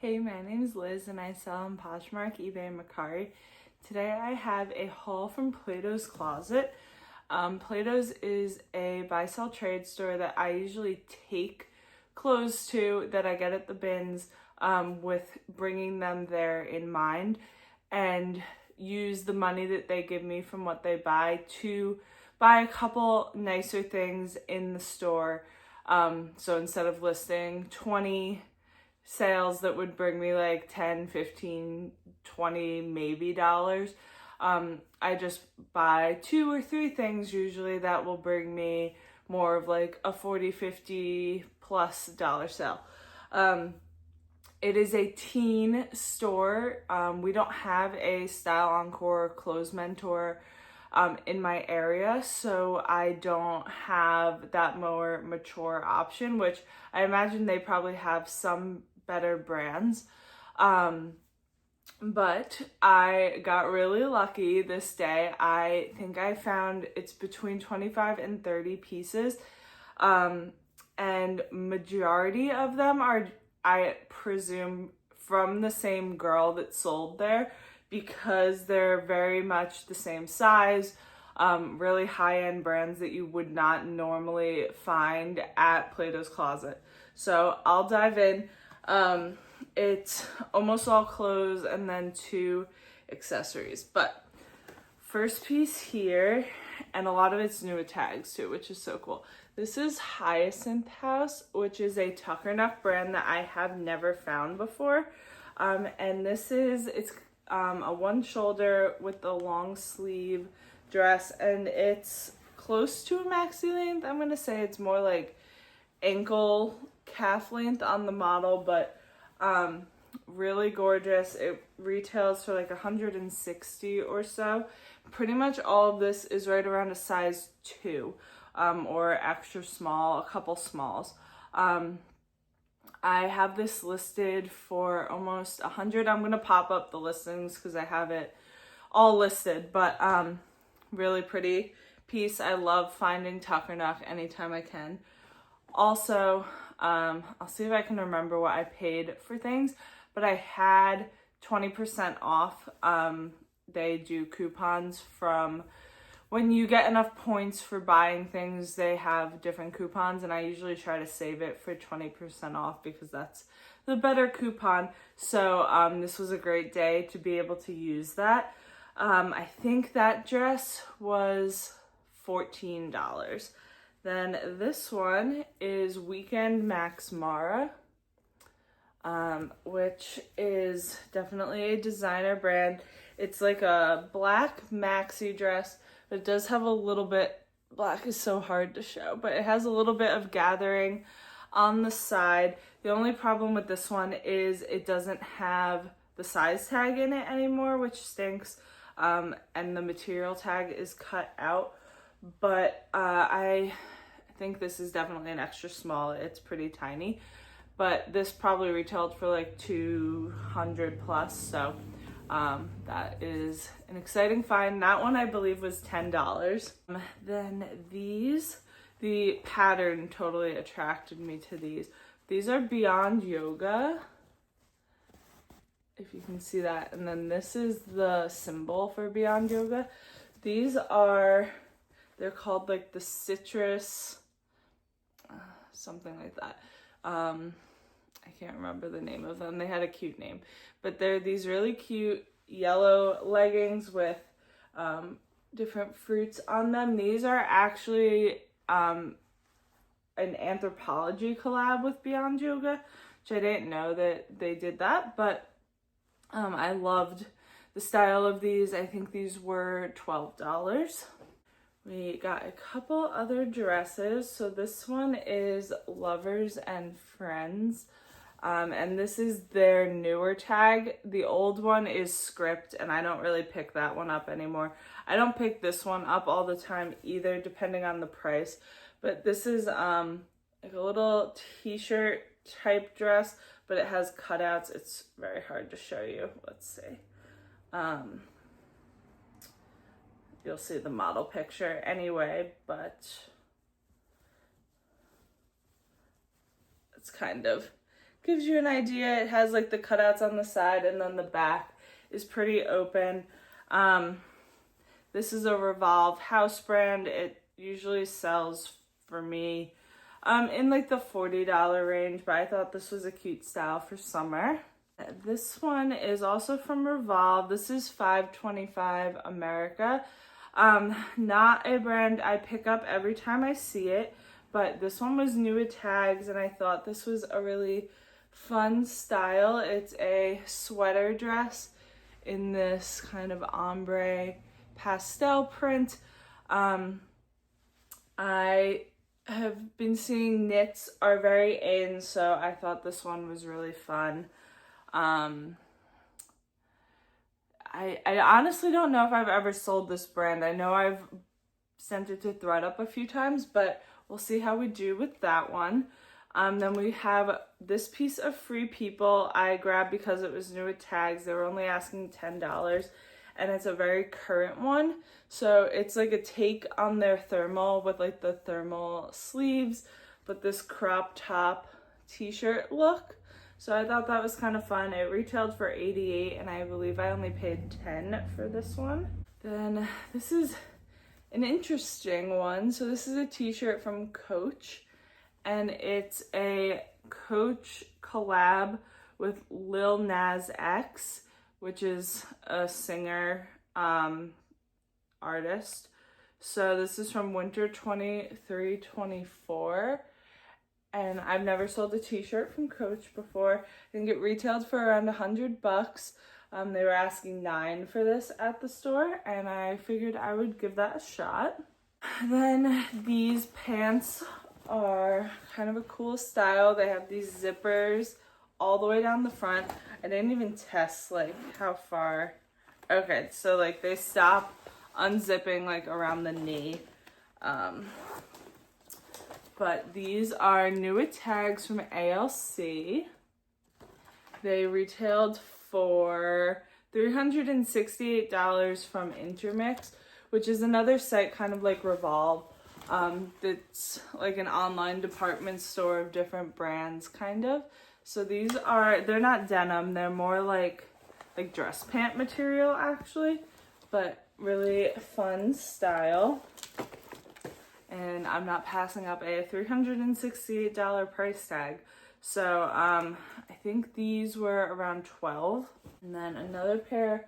Hey, my name is Liz and I sell on Poshmark, eBay, and Mercari. Today I have a haul from Plato's Closet. Plato's is a buy-sell trade store that I usually take clothes to that I get at the bins with bringing them there in mind, and use the money that they give me from what they buy to buy a couple nicer things in the store. So instead of listing 20 sales that would bring me like 10, 15, 20 maybe dollars, I just buy 2 or 3 things usually that will bring me more of like a 40, 50 plus dollar sale. It is a teen store. We don't have a Style Encore clothes mentor in my area, so I don't have that more mature option, which I imagine they probably have some better brands. But I got really lucky this day. I think I found it's between 25 and 30 pieces. And majority of them are, I presume, from the same girl that sold there, because they're very much the same size, really high-end brands that you would not normally find at Plato's Closet. So I'll dive in. It's almost all clothes and then 2 accessories. But first piece here, and a lot of it's new with tags too, which is so cool. This is Hyacinth House, which is a Tuckernuck brand that I have never found before. And this is, it's a one shoulder with a long sleeve dress, and it's close to a maxi length. I'm gonna say it's more like ankle calf length on the model, but really gorgeous. It retails for like 160 or so. Pretty much all of this is right around a size 2 or extra small, a couple smalls. I have this listed for almost 100. I'm gonna pop up the listings because I have it all listed, but really pretty piece. I love finding Tuckernuck anytime I can. Also, I'll see if I can remember what I paid for things, but I had 20% off. They do coupons from when you get enough points for buying things. They have different coupons, and I usually try to save it for 20% off because that's the better coupon. So this was a great day to be able to use that. I think that dress was $14. Then this one is Weekend Max Mara, which is definitely a designer brand. It's like a black maxi dress, but it does have a little bit, black is so hard to show, but it has a little bit of gathering on the side. The only problem with this one is it doesn't have the size tag in it anymore, which stinks, and the material tag is cut out. But I think this is definitely an extra small. It's pretty tiny, but this probably retailed for like 200 plus. So that is an exciting find. That one I believe was $10. Then these, the pattern totally attracted me to these. These are Beyond Yoga, if you can see that. And then this is the symbol for Beyond Yoga. These are, they're called like the citrus, something like that. I can't remember the name of them. They had a cute name, but they're these really cute yellow leggings with different fruits on them. These are actually an Anthropology collab with Beyond Yoga, which I didn't know that they did that, but I loved the style of these. I think these were $12. We got a couple other dresses. So this one is Lovers and Friends. And this is their newer tag. The old one is Script, and I don't really pick that one up anymore. I don't pick this one up all the time either, depending on the price. But this is like a little t-shirt type dress, but it has cutouts. It's very hard to show you. Let's see. You'll see the model picture anyway, but it's kind of gives you an idea. It has like the cutouts on the side, and then the back is pretty open. This is a Revolve house brand. It usually sells for me in like the $40 range, but I thought this was a cute style for summer. This one is also from Revolve. This is $5.25 America. Not a brand I pick up every time I see it, but this one was new with tags, and I thought this was a really fun style. It's a sweater dress in this kind of ombre pastel print. I have been seeing knits are very in, so I thought this one was really fun. I honestly don't know if I've ever sold this brand. I know I've sent it to thredUP a few times, but we'll see how we do with that one. Then we have this piece of Free People I grabbed because it was new with tags. They were only asking $10, and it's a very current one. So it's like a take on their thermal with like the thermal sleeves, but this crop top t-shirt look. So I thought that was kind of fun. It retailed for $88, and I believe I only paid $10 for this one. Then this is an interesting one. So this is a t-shirt from Coach, and it's a Coach collab with Lil Nas X, which is a singer artist. So this is from winter 23-24, and I've never sold a t-shirt from Coach before. I think it retailed for around $100. They were asking $9 for this at the store, and I figured I would give that a shot. Then these pants are kind of a cool style. They have these zippers all the way down the front. I didn't even test like how far. Okay, so like they stop unzipping like around the knee. But these are new with tags from ALC. They retailed for $368 from Intermix, which is another site kind of like Revolve. That's like an online department store of different brands kind of. So these are, they're not denim, they're more like dress pant material actually, but really fun style. And I'm not passing up a $368 price tag. So I think these were around $12. And then another pair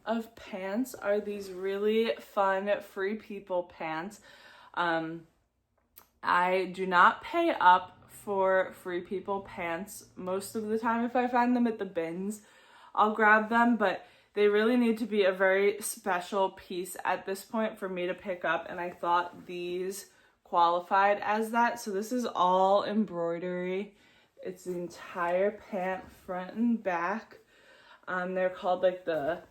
of pants are these really fun Free People pants. I do not pay up for Free People pants most of the time. If I find them at the bins, I'll grab them, but they really need to be a very special piece at this point for me to pick up, and I thought these qualified as that. So this is all embroidery. It's the entire pant, front and back. They're called like the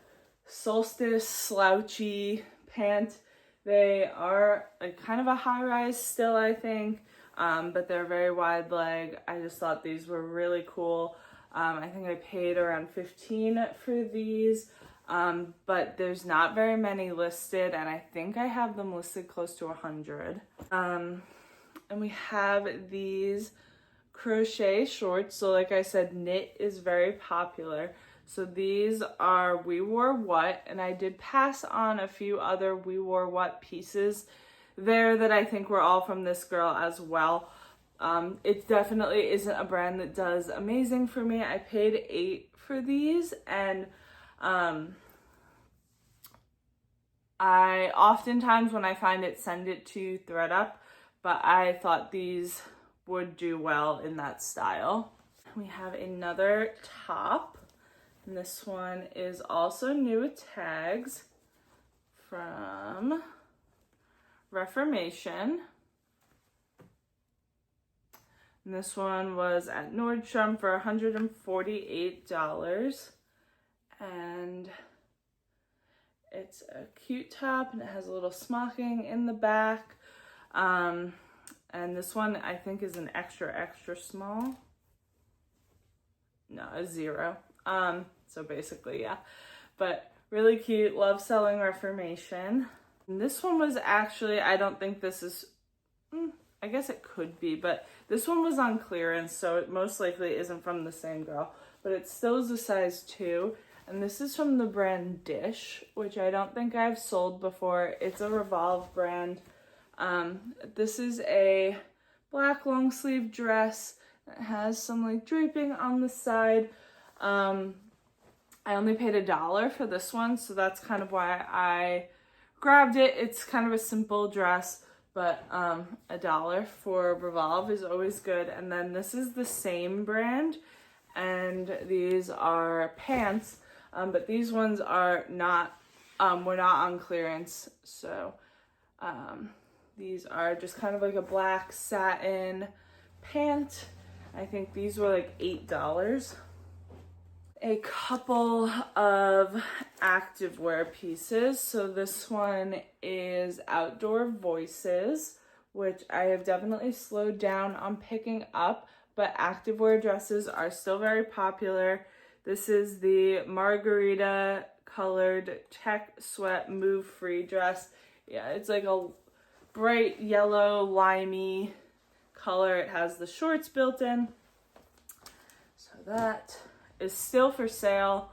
Solstice Slouchy pant. They are like kind of a high rise still, I think, but they're very wide leg. I just thought these were really cool. I think I paid around $15 for these, but there's not very many listed, and I think I have them listed close to 100. And we have these crochet shorts. So like I said, knit is very popular. So these are We Wore What, and I did pass on a few other We Wore What pieces there that I think were all from this girl as well. It definitely isn't a brand that does amazing for me. I paid $8 for these, and I oftentimes when I find it send it to thredUP, but I thought these would do well in that style. We have another top, and this one is also new with tags from Reformation. And this one was at Nordstrom for $148. And it's a cute top, and it has a little smocking in the back. And this one I think is an extra, extra small. No, a 0. So basically, yeah. But really cute. Love selling Reformation. And this one was actually, I don't think this is... I guess it could be, but this one was on clearance, so it most likely isn't from the same girl, but it still is a size 2. And this is from the brand Dish, which I don't think I've sold before. It's a Revolve brand. This is a black long sleeve dress. It has some like draping on the side. I only paid $1 for this one, so that's kind of why I grabbed it. It's kind of a simple dress, but $1 for Revolve is always good. And then this is the same brand, and these are pants, but these ones are not, were not on clearance, so these are just kind of like a black satin pant. I think these were like $8. A couple of activewear pieces. So this one is Outdoor Voices, which I have definitely slowed down on picking up, but activewear dresses are still very popular. This is the Margarita colored check sweat move free dress. Yeah, it's like a bright yellow limey color. It has the shorts built in. So that is still for sale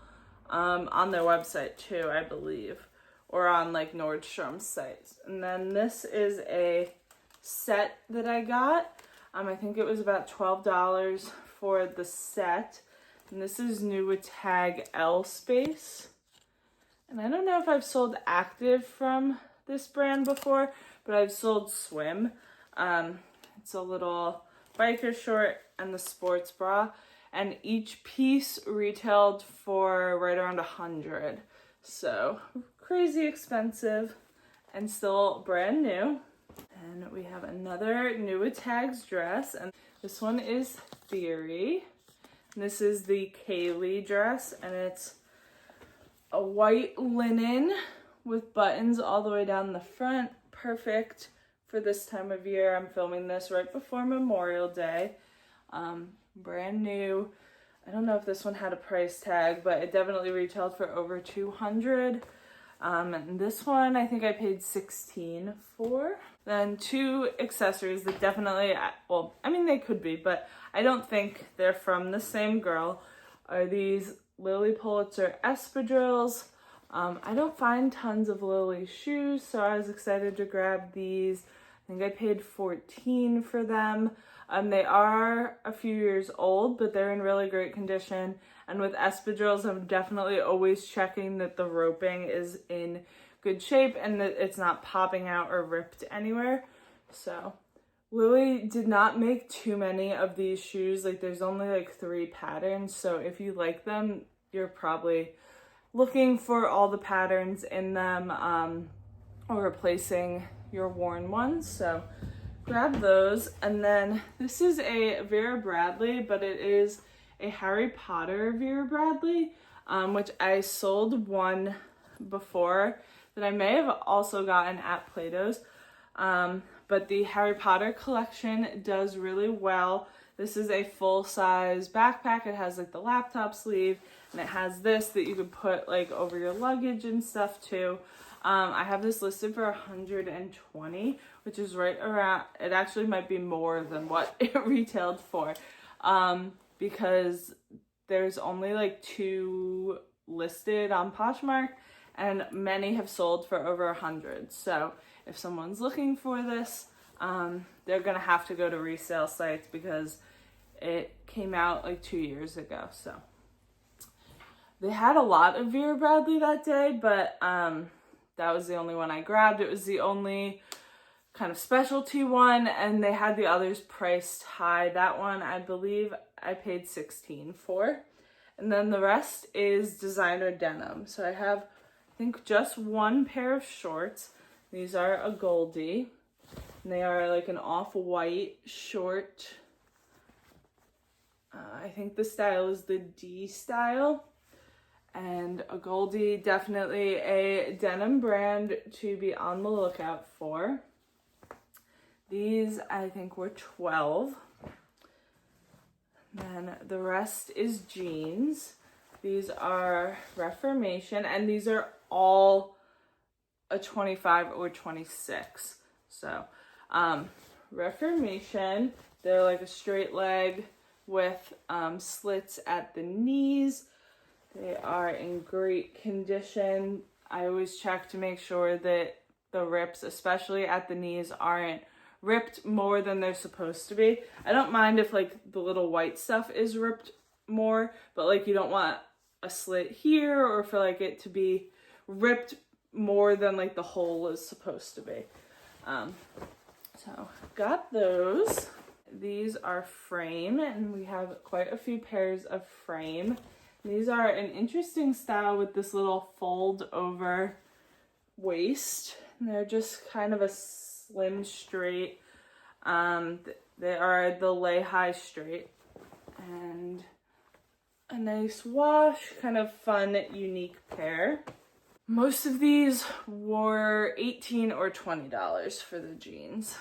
on their website too, I believe, or on like Nordstrom's sites. And then this is a set that I got. I think it was about $12 for the set. And this is new with tag L space. And I don't know if I've sold Active from this brand before, but I've sold Swim. It's a little biker short and the sports bra. And each piece retailed for right around $100. So crazy expensive and still brand new. And we have another new with tags dress, and this one is Theory. And this is the Kaylee dress, and it's a white linen with buttons all the way down the front. Perfect for this time of year. I'm filming this right before Memorial Day. Brand new. I don't know if this one had a price tag, but it definitely retailed for over $200. And this one I think I paid $16 for. Then two accessories that definitely, well, I mean they could be, but I don't think they're from the same girl, are these Lily Pulitzer espadrilles. I don't find tons of Lily shoes, so I was excited to grab these. I think I paid $14 for them. They are a few years old, but they're in really great condition. And with espadrilles, I'm definitely always checking that the roping is in good shape and that it's not popping out or ripped anywhere. So Lily did not make too many of these shoes. Like there's only like 3 patterns. So if you like them, you're probably looking for all the patterns in them, or replacing your worn ones. So grab those. And then this is a Vera Bradley, but it is a Harry Potter Vera Bradley, which I sold one before that I may have also gotten at Platos. But the Harry Potter collection does really well. This is a full-size backpack. It has like the laptop sleeve, and it has this that you could put like over your luggage and stuff too. I have this listed for $120, which is right around, it actually might be more than what it retailed for, because there's only like 2 listed on Poshmark, and many have sold for over $100. So if someone's looking for this, they're gonna have to go to resale sites because it came out like 2 years ago. So they had a lot of Vera Bradley that day, but that was the only one I grabbed. It was the only kind of specialty one, and they had the others priced high. That one, I believe I paid $16 for. And then the rest is designer denim. So I have, I think, just one pair of shorts. These are Agolde, and they are like an off-white short. I think the style is the D style. And Agolde, definitely a denim brand to be on the lookout for. These, I think, were $12. Then the rest is jeans. These are Reformation, and these are all a 25 or 26. So Reformation. They're like a straight leg with slits at the knees. They are in great condition. I always check to make sure that the rips, especially at the knees, aren't ripped more than they're supposed to be. I don't mind if like the little white stuff is ripped more, but like you don't want a slit here or for like it to be ripped more than like the hole is supposed to be. So got those. These are frame, and we have quite a few pairs of frame. These are an interesting style with this little fold over waist. And they're just kind of a slim straight. They are the lay high straight, and a nice wash, kind of fun, unique pair. Most of these were $18 or $20 for the jeans.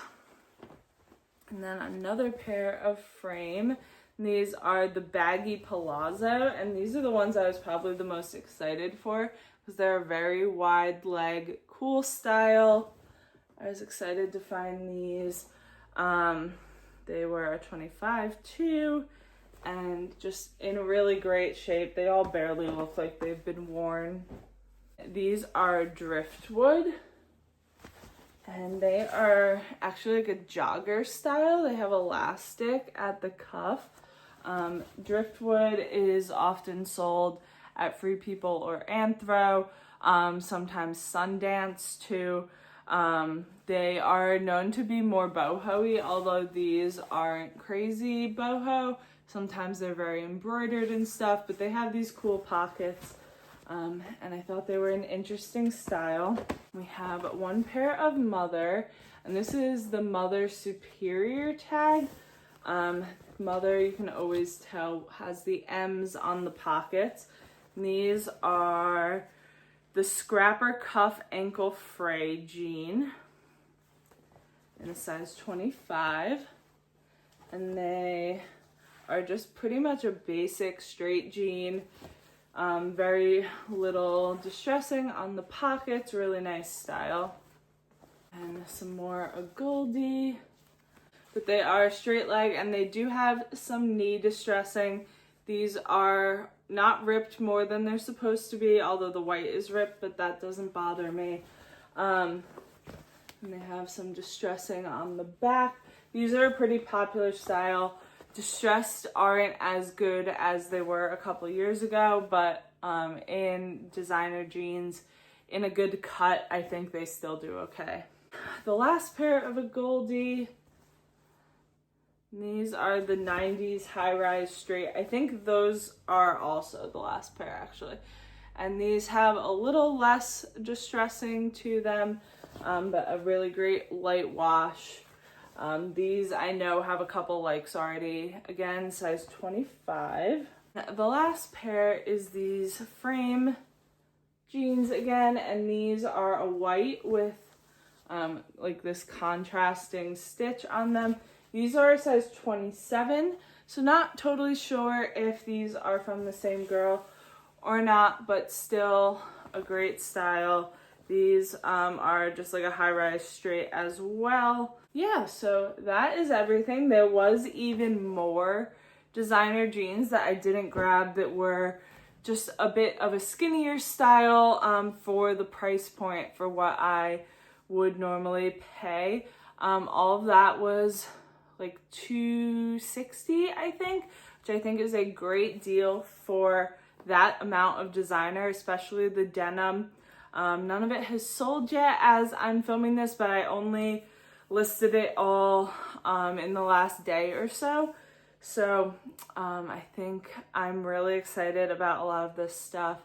And then another pair of frame. These are the baggy palazzo, and these are the ones I was probably the most excited for because they're a very wide leg, cool style. I was excited to find these. They were a 25 too, and just in really great shape. They all barely look like they've been worn. These are driftwood, and they are actually like a jogger style. They have elastic at the cuff. Driftwood is often sold at Free People or Anthro, sometimes Sundance too. They are known to be more boho-y, although these aren't crazy boho. Sometimes they're very embroidered and stuff, but they have these cool pockets. And I thought they were an interesting style. We have one pair of Mother, and this is the Mother Superior tag. Mother, you can always tell, has the M's on the pockets. And these are the Scrapper Cuff Ankle Fray jean in a size 25. And they are just pretty much a basic straight jean. Very little distressing on the pockets, really nice style. And some more Agolde. But they are straight leg, and they do have some knee distressing. These are not ripped more than they're supposed to be, although the white is ripped, but that doesn't bother me. And they have some distressing on the back. These are a pretty popular style. Distressed aren't as good as they were a couple years ago, but in designer jeans, in a good cut, I think they still do okay. The last pair of Agolde, these are the 90s high-rise straight. I think those are also the last pair, actually. And these have a little less distressing to them, but a really great light wash. These I know have a couple likes already. Again, size 25. The last pair is these frame jeans again, and these are a white with like this contrasting stitch on them. These are a size 27, so not totally sure if these are from the same girl or not, but still a great style. These are just like a high-rise straight as well. Yeah, so that is everything. There was even more designer jeans that I didn't grab that were just a bit of a skinnier style for the price point for what I would normally pay. All of that was like $260, I think, which I think is a great deal for that amount of designer, especially the denim. None of it has sold yet as I'm filming this, but I only listed it all in the last day or so. So I think I'm really excited about a lot of this stuff.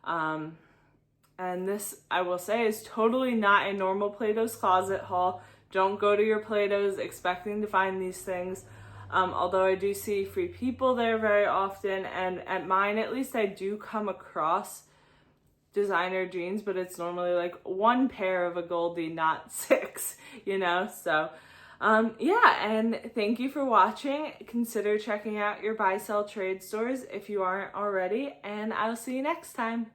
And this, I will say, is totally not a normal Plato's Closet haul. Don't go to your Plato's expecting to find these things. Although I do see Free People there very often, and at mine at least I do come across designer jeans, but it's normally like one pair of Agolde, not 6, you know? So yeah, and thank you for watching. Consider checking out your buy, sell, trade stores if you aren't already, and I'll see you next time.